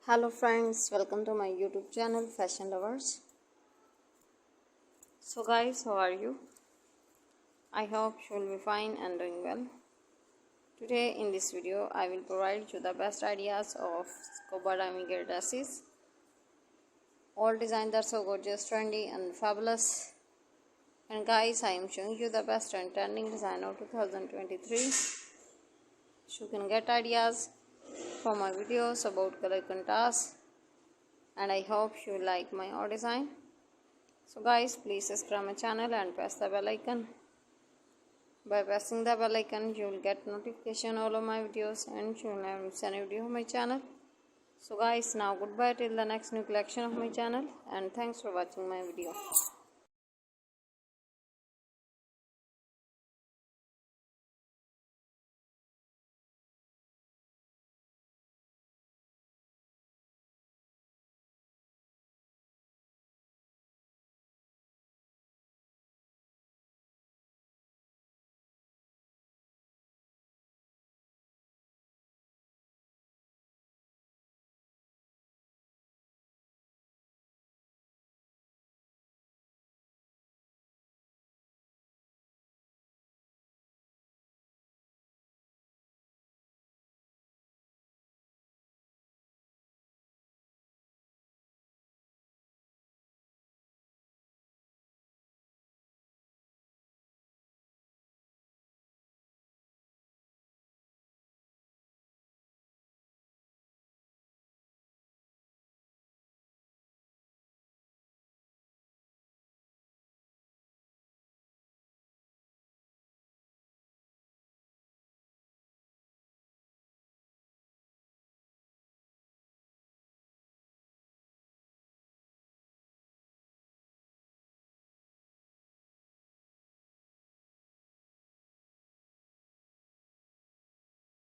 Hello friends, welcome to my YouTube channel Fashion Lovers. So guys, how are you? I hope you will be fine and doing well. Today in this video, I will provide you the best ideas of scuba diving gear dresses. All designs are so gorgeous, trendy and fabulous. And guys, I am showing you the best and trending design of 2023. So you can get ideas from my videos about color contrast, and I hope you like my all design. So guys, please subscribe my channel and press the bell icon. By pressing the bell icon, you will get notification all of my videos and you will never miss any video of my channel. So guys, now goodbye till the next new collection of my channel, and thanks for watching my video.